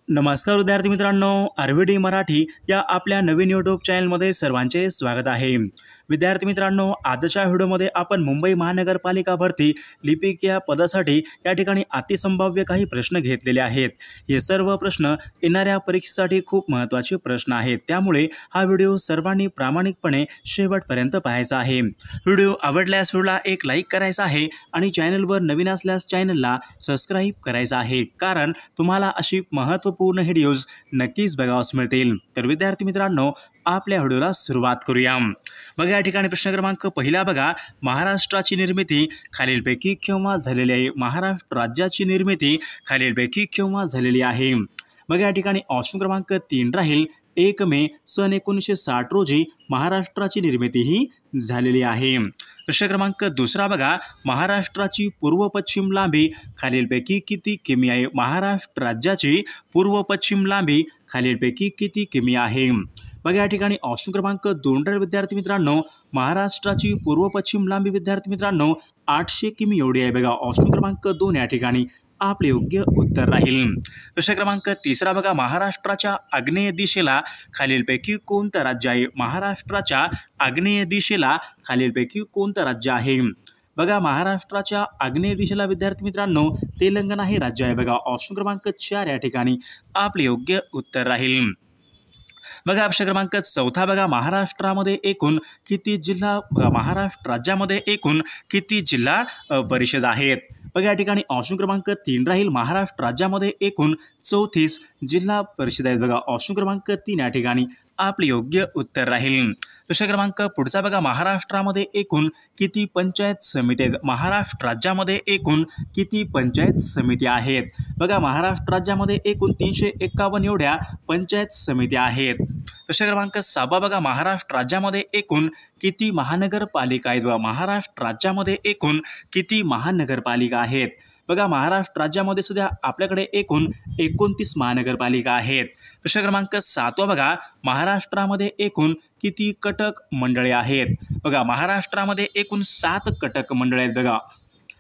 नमस्कार विद्यार्थी मित्रांनो, आरव्हीडी मराठी या आपल्या नवीन यूट्यूब चॅनलमध्ये सर्वांचे स्वागत आहे। विद्यार्थी मित्रांनो, आजच्या व्हिडिओमध्ये आपण मुंबई महानगरपालिका भरती लिपिक या पदासाठी या ठिकाणी अतिसंभाव्य काही प्रश्न घेतलेले आहेत। हे सर्व प्रश्न येणाऱ्या परीक्षेसाठी खूप महत्त्वाचे प्रश्न आहेत, त्यामुळे हा व्हिडिओ सर्वांनी प्रामाणिकपणे शेवटपर्यंत पाहायचा आहे। व्हिडिओ आवडल्यास व्हिडिओला एक लाईक करायचा आहे आणि चॅनलवर नवीन असल्यास चॅनलला सबस्क्राईब करायचं आहे, कारण तुम्हाला अशी महत्त्वपूर्ण व्हिडिओज नक्कीच बघावयास मिळतील। तर विद्यार्थी मित्रांनो, आपल्या व्हिडिओला सुरुवात करूया। बघा, या ठिकाणी प्रश्न क्रमांक पहिला बघा, महाराष्ट्राची निर्मिती खालीलपैकी केव्हा झालेली आहे? महाराष्ट्र राज्याची निर्मिती खालीलपैकी केव्हा झालेली आहे? बघा, या ठिकाणी ऑप्शन क्रमांक 3 राहील 1 मे सन 1960 रोजी महाराष्ट्राची निर्मिती ही झालेली आहे। प्रश्न क्रमांक दुसरा बघा, महाराष्ट्राची पूर्व पश्चिम लांबी खालीलपैकी किती किमी आहे? महाराष्ट्र राज्याची पूर्व पश्चिम लांबी खालीलपैकी किती किमी आहे? बघा, या ठिकाणी ऑप्शन क्रमांक 2 राहील विद्यार्थी मित्रांनो, महाराष्ट्राची पूर्व पश्चिम लांबी विद्यार्थी मित्रांनो 800 किमी एवढी आहे। बघा, ऑप्शन क्रमांक 2 या ठिकाणी आपले योग्य उत्तर राहील। प्रश्न क्रमांक तिसरा बघा, महाराष्ट्राच्या आग्नेय दिशेला खालीलपैकी कोणतं राज्य आहे? महाराष्ट्राच्या आग्नेय दिशेला खालीलपैकी कोणतं राज्य आहे? बघा, महाराष्ट्राच्या आग्नेय दिशेला विद्यार्थी मित्रांनो तेलंगणा हे राज्य आहे। बघा, ऑप्शन क्रमांक 4 या ठिकाणी आपले योग्य उत्तर राहील। बघा, प्रश्न क्रमांक चौथा बघा, महाराष्ट्रामध्ये एकूण किती जिल्हा महाराष्ट्र राज्यामध्ये एकूण किती जिल्हा परिषद आहेत? बघा, या ठिकाणी ऑप्शन क्रमांक 3 राहील, महाराष्ट्र राज्यामध्ये एकूण 34 जिल्हा परिषद आहेत। बघा, ऑप्शन क्रमांक 3 या ठिकाणी आपले योग्य उत्तर राहील। प्रश्न क्रमांक पुढचा बघा, महाराष्ट्रामध्ये एकूण किती पंचायत समिती आहेत? महाराष्ट्र राज्यामध्ये एकूण किती पंचायत समिती आहेत? बघा, महाराष्ट्र राज्यामध्ये एकूण 351 एवढ्या पंचायत समिती आहेत। प्रश्न क्रमांक 6 बघा, महाराष्ट्र राज्यामध्ये एकूण किती महानगरपालिका आहेत? बघा, महाराष्ट्र राज्यामध्ये एकूण किती महानगरपालिका आहेत? बघा, महाराष्ट्र राज्यामध्ये सुद्धा आपल्याकडे एकूण 29 महानगरपालिका आहेत। प्रश्न क्रमांक 7 बघा, महाराष्ट्रामध्ये एकूण किती कटक मंडळे आहेत? बघा, महाराष्ट्रामध्ये एकूण 7 कटक मंडळे आहेत। बघा,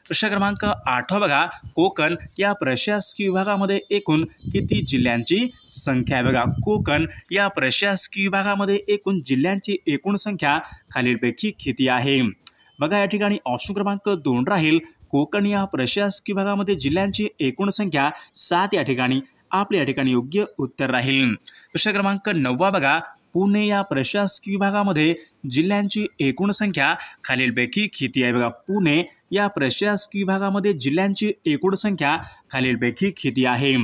प्रश्न क्रमांक 8 बघा, कोकण या प्रशासकीय विभागामध्ये एकूण किती जिल्ह्यांची संख्या आहे? बघा, कोकण या प्रशासकीय विभागामध्ये एकूण जिल्ह्यांची एकूण संख्या खालीलपैकी किती आहे? बघा, या ठिकाणी ऑप्शन क्रमांक 2 राहील, कोकण या प्रशासकीय विभागामध्ये जिल्ह्यांची एकूण संख्या 7 या ठिकाणी आपल्या या ठिकाणी योग्य उत्तर राहील। प्रश्न क्रमांक 9 बघा, पुणे या प्रशासकीय विभागामध्ये जिल्ह्यांची एकूण संख्या खालीलपैकी किती आहे? बघा, पुणे या प्रशासकीय विभागामध्ये जिल्ह्यांची एकूण संख्या खालीलपैकी किती आहे?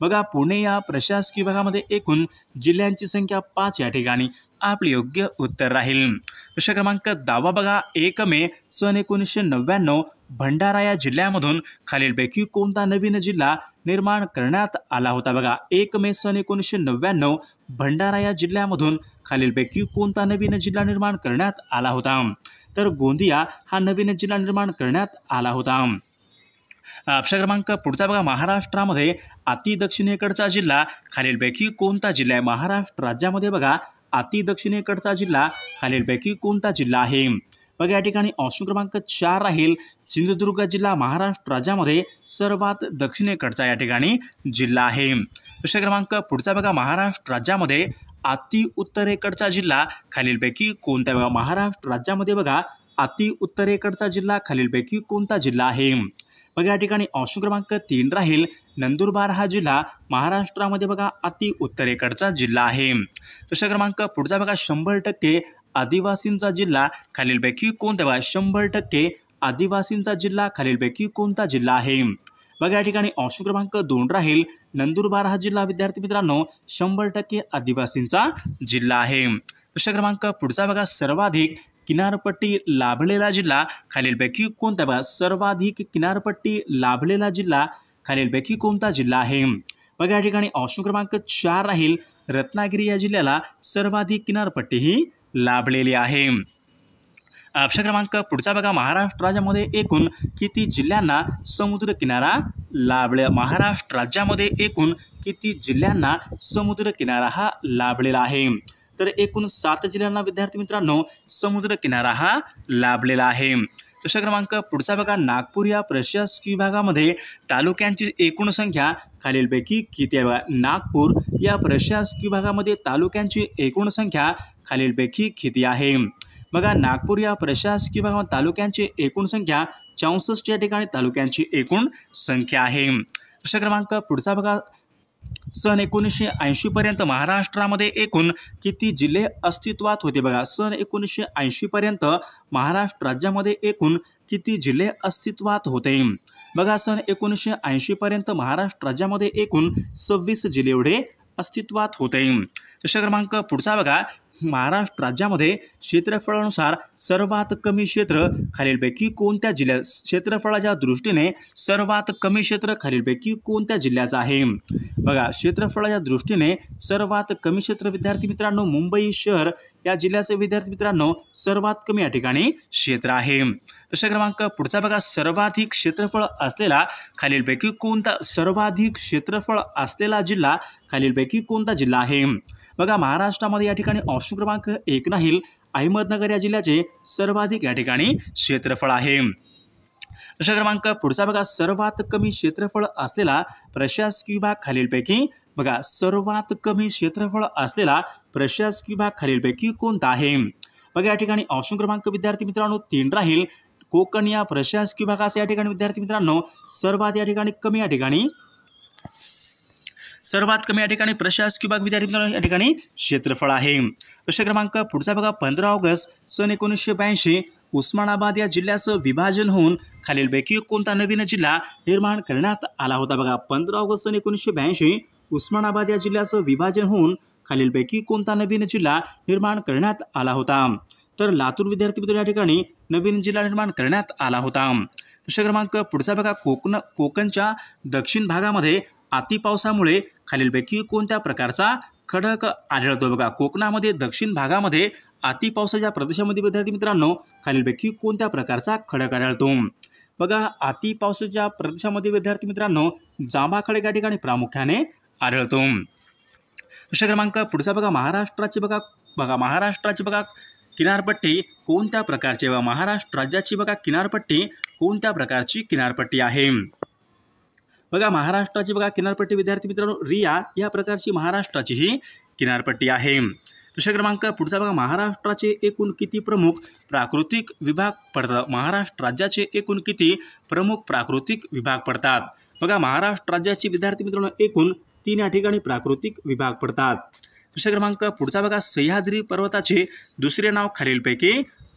बघा, पुणे या प्रशासकीय विभागामध्ये एकूण जिल्ह्यांची संख्या 5 या ठिकाणी आपले योग्य उत्तर राहील। प्रश्न क्रमांक 10 बघा, 1 मे सन 1999 भंडारा या जिल्ह्यामधून खालीलपैकी कोणता नवीन जिल्हा निर्माण करण्यात आला होता? बघा, 1 मे सन 1999 भंडारा या जिल्ह्यामधून खालीलपैकी कोणता नवीन जिल्हा निर्माण करण्यात आला होता? तर गोंदिया हा नवीन जिल्हा निर्माण करण्यात आला होता। प्रश्न क्रमांक पुढचा बघा, महाराष्ट्रामध्ये अति दक्षिणेकडचा जिल्हा खालीलपैकी कोणता जिल्हा आहे? महाराष्ट्र राज्यामध्ये बघा, अति दक्षिणेकडचा जिल्हा खालीलपैकी कोणता जिल्हा आहे? बघा, या ठिकाणी ऑप्शन क्रमांक 4 राहील, सिंधुदुर्ग जिल्हा महाराष्ट्र राज्यामध्ये सर्वात दक्षिणेकडचा या ठिकाणी जिल्हा आहे। प्रश्न क्रमांक पुढचा बघा, महाराष्ट्र राज्यामध्ये अति उत्तरेकडचा जिल्हा खालीलपैकी कोणता आहे? बघा, महाराष्ट्र राज्यामध्ये बघा अति उत्तरेकडचा जिल्हा खालीलपैकी कोणता जिल्हा आहे? बघा, या ठिकाणी ऑप्शन क्रमांक 3 राहील, नंदुरबार हा जिल्हा महाराष्ट्रामध्ये बघा अति उत्तरेकडचा जिल्हा आहे। प्रश्न क्रमांक पुढचा बघा, 100% आदिवासींचा जिल्हा खालीलपैकी कोणता? बघा, 100% आदिवासींचा जिल्हा खालीलपैकी कोणता जिल्हा आहे? बघा, या ठिकाणी ऑप्शन क्रमांक 2 राहील, नंदुरबार हा जिल्हा विद्यार्थी मित्रांनो 100% आदिवासींचा जिल्हा आहे। प्रश्न क्रमांक पुढचा बघा, सर्वाधिक किनारपट्टी लाभलेला जिल्हा खालीलपैकी कोणता? बघा, सर्वाधिक किनारपट्टी लाभलेला जिल्हा खालीलपैकी कोणता जिल्हा आहे? बघा, या ठिकाणी ऑप्शन क्रमांक 4 राहील, रत्नागिरी या जिल्ह्याला सर्वाधिक किनारपट्टी ही लाभलेली आहे। प्रश्न क्रमांक पुढचा बघा, महाराष्ट्र राज्यामध्ये एकूण किती जिल्ह्यांना समुद्र किनारा लाभला? महाराष्ट्र राज्यामध्ये एकूण किती जिल्ह्यांना समुद्र किनारा हा लाभलेला आहे? तर एकूण 7 जिल्ह्यांना विद्यार्थी मित्रांनो समुद्र किनारा हा लाभलेला आहे। प्रश्न क्रमांक पुढचा बघा, नागपूर या प्रशासकीय विभागामध्ये तालुक्यांची एकूण संख्या खालीलपैकी किती आहे? बघा, नागपूर या प्रशासकीय विभागामध्ये तालुक्यांची एकूण संख्या खालीलपैकी किती आहे? बघा, नागपूर या प्रशासकीय विभागामध्ये तालुक्यांची एकूण संख्या 64 या ठिकाणी तालुक्यांची एकूण संख्या आहे. प्रश्न क्रमांक पुढचा बघा, सन 1980 पर्यंत महाराष्ट्रामध्ये एकूण किती जिल्हे अस्तित्वात होते? बघा, सन 1980 पर्यंत महाराष्ट्र राज्यामध्ये एकूण किती जिल्हे अस्तित्वात होते? बघा, सन 1980 पर्यंत महाराष्ट्र राज्यामध्ये एकूण 26 जिल्हे एवढे अस्तित्वात होते. प्रश्न क्रमांक पुढचा बघा, महाराष्ट्र राज्यामध्ये क्षेत्रफळानुसार सर्वात कमी क्षेत्र खालीलपैकी कोणत्या जिल्ह्यात? क्षेत्रफळाच्या दृष्टीने सर्वात कमी क्षेत्र खालीलपैकी कोणत्या जिल्ह्याचं आहे? बघा, क्षेत्रफळाच्या दृष्टीने सर्वात कमी क्षेत्र विद्यार्थी मित्रांनो मुंबई शहर या जिल्ह्याचे विद्यार्थी मित्रांनो सर्वात कमी या ठिकाणी क्षेत्र आहे. प्रश्न क्रमांक पुढचा बघा, सर्वाधिक क्षेत्रफळ असलेला खालीलपैकी कोणता सर्वाधिक क्षेत्रफळ असलेला जिल्हा खालीलपैकी कोणता जिल्हा आहे? बघा, महाराष्ट्रामध्ये या ठिकाणी ऑप्शन क्रमांक 1 राहील अहमदनगर या जिल्ह्याचे सर्वाधिक या ठिकाणी क्षेत्रफळ आहे. प्रश्न क्रमांक पुढचा बघा, सर्वात कमी क्षेत्रफळ असलेला प्रशासकीय विभाग खालीलपैकी बघा सर्वात कमी क्षेत्रफळ असलेला प्रशासकीय विभाग खालीलपैकी कोणता आहे? बघा, या ठिकाणी ऑप्शन क्रमांक विद्यार्थी मित्रांनो 3 राहील कोकण या प्रशासकीय विभागाचा या ठिकाणी विद्यार्थी मित्रांनो सर्वात कमी या ठिकाणी प्रशासकीय विभाग विद्यार्थी मित्रांनो या ठिकाणी क्षेत्रफळ आहे. प्रश्न क्रमांक पुढचा बघा, 15 ऑगस्ट सन 1982 उस्मानाबाद या जिल्ह्याचं विभाजन होऊन खालीलपैकी कोणता नवीन जिल्हा निर्माण करण्यात आला होता? बघा, 15 ऑगस्ट सन 1982 उस्मानाबाद या जिल्ह्याचं विभाजन होऊन खालीलपैकी कोणता नवीन जिल्हा निर्माण करण्यात आला होता? तर लातूर विद्यार्थी मित्रांनो या ठिकाणी नवीन जिल्हा निर्माण करण्यात आला होता. प्रश्न क्रमांक पुढचा बघा, कोकणच्या दक्षिण भागामध्ये अतिपावसामुळे खालीलपैकी कोणत्या प्रकारचा खडक आढळतो? बघा, कोकणामध्ये दक्षिण भागामध्ये अतिपावसाच्या प्रदेशामध्ये विद्यार्थी मित्रांनो खालीलपैकी कोणत्या प्रकारचा खडक आढळतो? बघा, अतिपावसाच्या प्रदेशामध्ये विद्यार्थी मित्रांनो जांभा खडक या ठिकाणी प्रामुख्याने आढळतो. प्रश्न क्रमांक पुढचा बघा, महाराष्ट्राची किनारपट्टी कोणत्या प्रकारची? महाराष्ट्र राज्याची बघा किनारपट्टी कोणत्या प्रकारची किनारपट्टी आहे? बघा, महाराष्ट्राची किनारपट्टी विद्यार्थी मित्रांनो रिया या प्रकारची महाराष्ट्राची ही किनारपट्टी आहे. प्रश्न क्रमांक पुढचा बघा, महाराष्ट्राचे एकूण किती प्रमुख प्राकृतिक विभाग पडतात? महाराष्ट्र राज्याचे एकूण किती प्रमुख प्राकृतिक विभाग पडतात? बघा, महाराष्ट्र राज्याची विद्यार्थी मित्रांनो एकूण 3 या ठिकाणी प्राकृतिक विभाग पडतात. प्रश्न क्रमांक पुढचा बघा, सह्याद्री पर्वताचे दुसरे नाव खालीलपैकी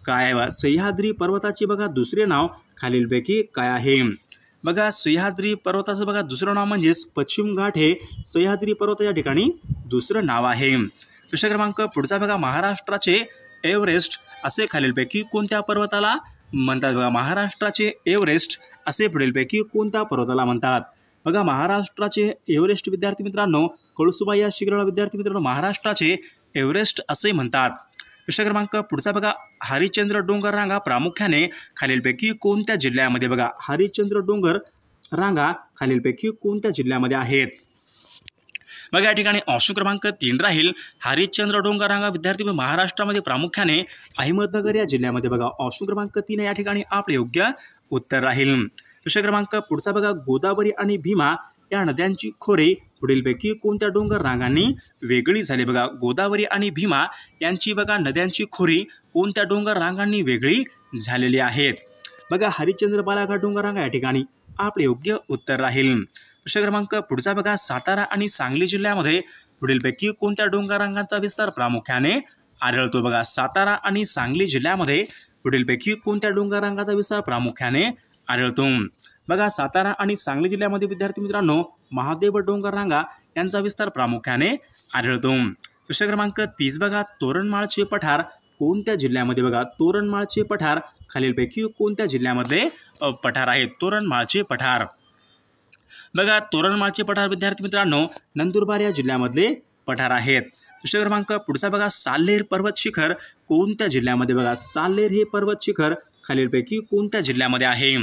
काय आहे? सह्याद्री पर्वताचे दुसरे नाव खालीलपैकी काय आहे? बघा, सह्याद्री पर्वताचं दुसरं नाव म्हणजेच पश्चिम घाट हे सह्याद्री पर्वत या ठिकाणी दुसरं नाव आहे. प्रश्न क्रमांक पुढचा बघा, महाराष्ट्राचे एव्हरेस्ट असे खालीलपैकी कोणत्या पर्वताला म्हणतात? बघा, महाराष्ट्राचे एव्हरेस्ट असे पुढीलपैकी कोणत्या पर्वताला म्हणतात? बघा, महाराष्ट्राचे एव्हरेस्ट विद्यार्थी मित्रांनो कळसुबाई या शिखराला विद्यार्थी मित्रांनो महाराष्ट्राचे एव्हरेस्ट असे म्हणतात. प्रश्न क्रमांक पुढचा बघा, हरिश्चंद्र डोंगर रांगा प्रामुख्याने खालीलपैकी कोणत्या जिल्ह्यामध्ये? बघा, हरिश्चंद्र डोंगर रांगा खालीलपैकी कोणत्या जिल्ह्यामध्ये आहेत? बघा, या ठिकाणी ऑप्शन क्रमांक 3 राहील हरिश्चंद्र डोंगर रांगा विद्यार्थी महाराष्ट्रामध्ये प्रामुख्याने अहमदनगर या जिल्ह्यामध्ये. बघा, ऑप्शन क्रमांक 3 या ठिकाणी आपले योग्य उत्तर राहील. प्रश्न क्रमांक पुढचा बघा, गोदावरी आणि भीमा या नद्यांची खोरे पुढीलपैकी कोणत्या डोंगर रांगांनी वेगळी झाली? बघा, गोदावरी आणि भीमा यांची नद्यांची खोरी कोणत्या डोंगर रांगांनी वेगळी झालेली आहेत? बघा, हरिश्चंद्र बालाघाट डोंगर रांगा या ठिकाणी आपले योग्य उत्तर राहील. प्रश्न क्रमांक पुढचा बघा, सातारा आणि सांगली जिल्ह्यामध्ये पुढीलपैकी कोणत्या डोंगर रांगांचा विस्तार प्रामुख्याने आढळतो? बघा, सातारा आणि सांगली जिल्ह्यामध्ये पुढीलपैकी कोणत्या डोंगर रांगांचा विस्तार प्रामुख्याने आढळतो? बघा, सातारा आणि सांगली जिल्ह्यामध्ये विद्यार्थी मित्रांनो महादेव डोंगर रांगा यांचा विस्तार प्रामुख्याने आढळतो. प्रश्न क्रमांक 30 बघा, तोरणमाळचे पठार कोणत्या जिल्ह्यामध्ये? बघा, तोरणमाळचे पठार खालीलपैकी कोणत्या जिल्ह्यामध्ये पठार आहेत? तोरणमाळचे पठार. बघा, तोरणमाळचे पठार विद्यार्थी मित्रांनो नंदुरबार या जिल्ह्यामधले पठार आहेत. प्रश्न क्रमांक पुढचा बघा, साल्हेर पर्वत शिखर कोणत्या जिल्ह्यामध्ये? बघा, साल्हेर हे पर्वत शिखर खालीलपैकी कोणत्या जिल्ह्यामध्ये आहे?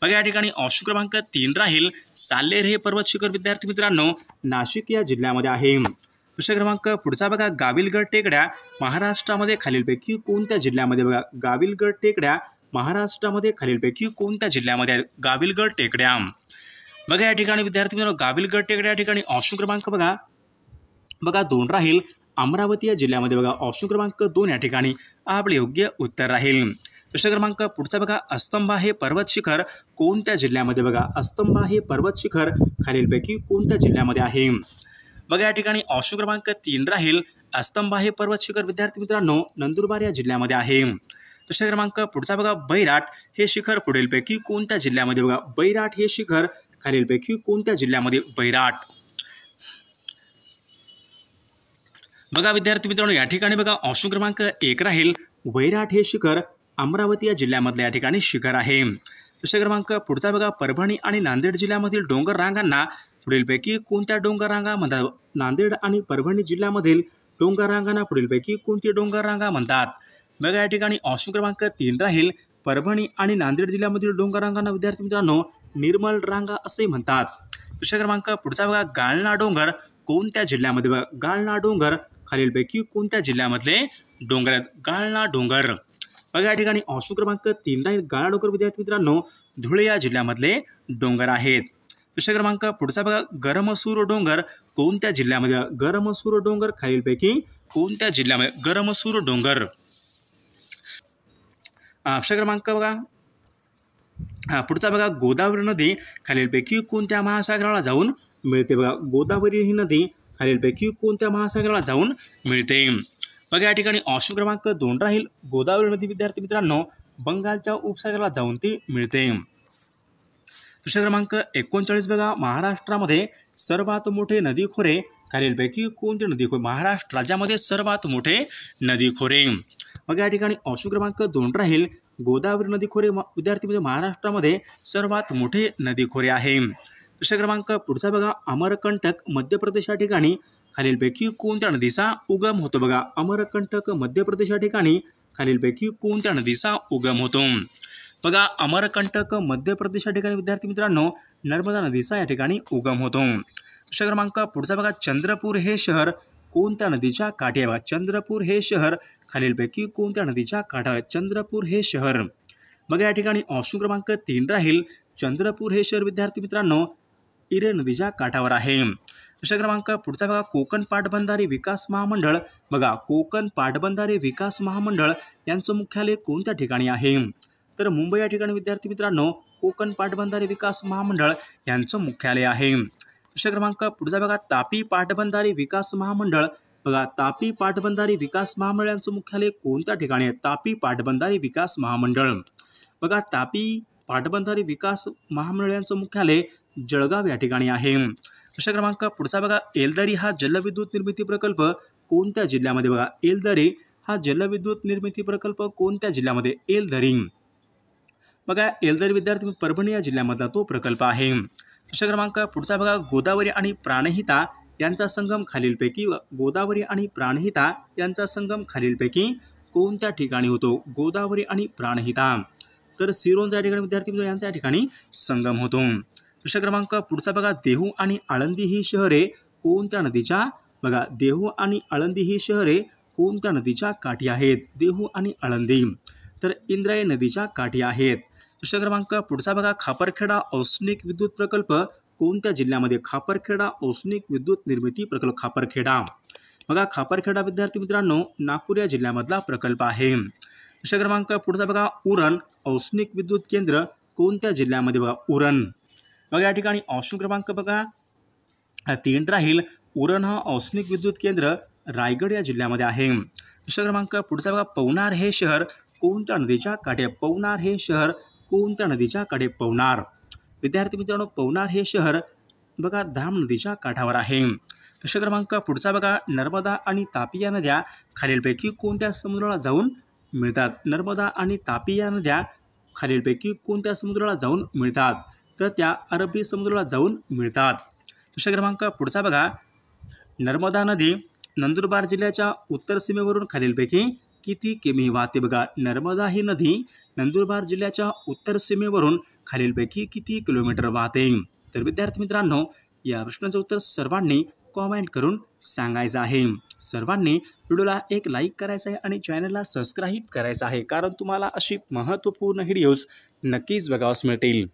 बघा, या ठिकाणी ऑप्शन क्रमांक 3 राहील साल्हेर हे पर्वत शिखर विद्यार्थी मित्रांनो नाशिक या जिल्ह्यामध्ये आहे. प्रश्न क्रमांक पुढचा बघा, गाविलगड टेकड्या महाराष्ट्रामध्ये खालीलपैकी कोणत्या जिल्ह्यामध्ये? बघा, गाविलगड टेकड्या महाराष्ट्रामध्ये खालीलपैकी कोणत्या जिल्ह्यामध्ये आहेत? गाविलगड टेकड्या. बघा या ठिकाणी विद्यार्थी मित्रांनो, गाविलगड टेकड्या या ठिकाणी ऑप्शन क्रमांक बघा 2 राहील. अमरावती या जिल्ह्यामध्ये बघा ऑप्शन क्रमांक 2 या ठिकाणी आपले योग्य उत्तर राहील. प्रश्न क्रमांक पुढचा बघा, अस्तंबा हे पर्वत शिखर कोणत्या जिल्ह्यामध्ये? बघा अस्तंबा हे पर्वत शिखर खालीलपैकी कोणत्या जिल्ह्यामध्ये आहे? बघा या ठिकाणी ऑप्शन क्रमांक 3 राहील. अस्तंबा हे पर्वत शिखर विद्यार्थी मित्रांनो नंदुरबार या जिल्ह्यामध्ये आहे. प्रश्न क्रमांक पुढचा बघा, बैराट हे शिखर पुढीलपैकी कोणत्या जिल्ह्यामध्ये? बघा बैराट हे शिखर खालीलपैकी कोणत्या जिल्ह्यामध्ये? बैराट. बघा विद्यार्थी मित्रांनो या ठिकाणी बघा ऑप्शन क्रमांक 1 राहील. वैराट हे शिखर अमरावती या जिल्ह्यामधलं या ठिकाणी शिखर आहे. प्रश्न क्रमांक पुढचा बघा, परभणी आणि नांदेड जिल्ह्यामधील डोंगर रांगांना पुढीलपैकी कोणत्या डोंगर रांगा म्हणतात? नांदेड आणि परभणी जिल्ह्यामधील डोंगर रांगांना पुढीलपैकी कोणती डोंगर रांगा म्हणतात? बघा या ठिकाणी ऑप्शन क्रमांक 3 राहील. परभणी आणि नांदेड जिल्ह्यामधील डोंगर रांगांना विद्यार्थी मित्रांनो निर्मल रांगा असे म्हणतात. प्रश्न क्रमांक पुढचा बघा, गाळणा डोंगर कोणत्या जिल्ह्यामध्ये? बघा गाळणा डोंगर खालीलपैकी कोणत्या जिल्ह्यामधले डोंगर आहेत? गाळणा डोंगर. बघा या ठिकाणी ऑप्शन क्रमांक 3 राहील. गाळणा डोंगर विद्यार्थी मित्रांनो धुळे या जिल्ह्यामधले डोंगर आहेत. प्रश्न क्रमांक पुढचा बघा, गरमसूर डोंगर कोणत्या जिल्ह्यामध्ये? गरमसूर डोंगर खालीलपैकी कोणत्या जिल्ह्यामध्ये? गरमसूर डोंगर. प्रश्न क्रमांक पुढचा बघा, गोदावरी नदी खालीलपैकी कोणत्या महासागराला जाऊन मिळते? बघा गोदावरी ही नदी खालीलपैकी कोणत्या महासागराला जाऊन मिळते? बघा या ठिकाणी ऑप्शन क्रमांक 2 राहील. गोदावरी नदी विद्यार्थी मित्रांनो बंगालच्या उपसागराला जाऊन ती मिळते. प्रश्न क्रमांक 39 बघा, महाराष्ट्रामध्ये सर्वात मोठे नदीखोरे खालीलपैकी कोणते नदीखोरे? महाराष्ट्र राज्यामध्ये सर्वात मोठे नदीखोरे. बघा या ठिकाणी ऑप्शन क्रमांक 2 राहील. गोदावरी नदीखोरे विद्यार्थी महाराष्ट्रामध्ये सर्वात मोठे नदीखोरे आहे. प्रश्न क्रमांक पुढचा बघा, अमरकंटक मध्य प्रदेश या ठिकाणी खालीलपैकी कोणत्या नदीचा उगम होतो? बघा अमरकंटक मध्य प्रदेश या ठिकाणी खालीलपैकी कोणत्या नदीचा उगम होतो? बघा अमरकंटक मध्य प्रदेश या ठिकाणी विद्यार्थी मित्रांनो नर्मदा नदीचा या ठिकाणी उगम होतो. प्रश्न क्रमांक पुढचा बघा, चंद्रपूर हे शहर कोणत्या नदीच्या काठी आहे? बघा चंद्रपूर हे शहर खालीलपैकी कोणत्या नदीच्या काठावर? चंद्रपूर हे शहर. बघा या ठिकाणी ऑप्शन क्रमांक 3 राहील. चंद्रपूर हे शहर विद्यार्थी मित्रांनो इरे नदीच्या काठावर आहे. प्रश्न क्रमांक पुढचा बघा, कोकण पाटबंधारे विकास महामंडळ. बघा कोकण पाटबंधारे विकास महामंडळ यांचं मुख्यालय कोणत्या ठिकाणी आहे? तर मुंबई या ठिकाणी विद्यार्थी मित्रांनो कोकण पाटबंधारे विकास महामंडळ यांचं मुख्यालय आहे. प्रश्न क्रमांक पुढचा बघा, तापी पाटबंधारे विकास महामंडळ. बघा तापी पाटबंधारे विकास महामंडळ यांचं मुख्यालय कोणत्या ठिकाणी आहे? तापी पाटबंधारे विकास महामंडळ. बघा तापी पाटबंधारे विकास महामंडळ यांचं मुख्यालय जळगाव या ठिकाणी आहे. प्रश्न क्रमांक पुढचा बघा, एलदरी हा जलविद्युत निर्मिती प्रकल्प कोणत्या जिल्ह्यामध्ये? बघा एलदरी हा जलविद्युत निर्मिती प्रकल्प कोणत्या जिल्ह्यामध्ये? एलदरी. बघा एलदरी विद्यार्थी परभणी या जिल्ह्यामधला तो प्रकल्प आहे. प्रश्न क्रमांक पुढचा बघा, गोदावरी आणि प्राणहिता यांचा संगम खालीलपैकी गोदावरी आणि प्राणहिता यांचा संगम खालीलपैकी कोणत्या ठिकाणी होतो? गोदावरी आणि प्राणहिता. तर सिरोंचा या ठिकाणी विद्यार्थी यांच्या या ठिकाणी संगम होतो. प्रश्न क्रमांक पुढचा बघा, देहू आणि आळंदी ही शहरे कोणत्या नदीच्या? बघा देहू आणि आळंदी ही शहरे कोणत्या नदीच्या काठी आहेत? देहू आणि आळंदी तर इंद्रायणी नदीच्या काठी आहेत. प्रश्न क्रमांक पुढचा बघा, खापरखेडा औष्णिक विद्युत प्रकल्प कोणत्या जिल्ह्यामध्ये? खापरखेडा औष्णिक विद्युत निर्मिती प्रकल्प खापरखेडा. बघा खापरखेडा विद्यार्थी मित्रांनो नागपूर या जिल्ह्यामधला प्रकल्प आहे. प्रश्न क्रमांक पुढचा बघा, उरण औष्णिक विद्युत केंद्र कोणत्या जिल्ह्यामध्ये? बघा उरण. बघा या ठिकाणी ऑप्शन क्रमांक बघा 3 राहील. उरण हा औष्णिक विद्युत केंद्र रायगड या जिल्ह्यामध्ये आहे. प्रश्न क्रमांक पुढचा बघा, पवनार हे शहर कोणत्या नदीच्या काठी? पवनार हे शहर कोणत्या नदीच्या काठी? पवनार. विद्यार्थी मित्रांनो पवनार हे शहर बघा धाम नदीच्या काठावर आहे. प्रश्न क्रमांक पुढचा बघा, नर्मदा आणि तापी या नद्या खालीलपैकी कोणत्या समुद्राला जाऊन मिळतात? नर्मदा आणि तापी या नद्या खालीलपैकी कोणत्या समुद्राला जाऊन मिळतात? तर त्या अरबी समुद्राला जाऊन मिळतात. प्रश्न क्रमांक पुढचा बघा, नर्मदा नदी नंदुरबार जिल्ह्याच्या उत्तर सीमेवरून खालीलपैकी किती किमी वाहते? बघा नर्मदा ही नदी नंदुरबार जिल्ह्याच्या उत्तर सीमेवरून खालीलपैकी किती किलोमीटर वाहते? तर विद्यार्थी मित्रांनो या प्रश्नाचं उत्तर सर्वांनी कॉमेंट करून सांगायचं आहे. सर्वांनी व्हिडिओला एक लाईक करायचं आहे आणि चॅनलला सबस्क्राईब करायचं आहे, कारण तुम्हाला अशी महत्त्वपूर्ण व्हिडिओज नक्कीच बघावयास मिळतील.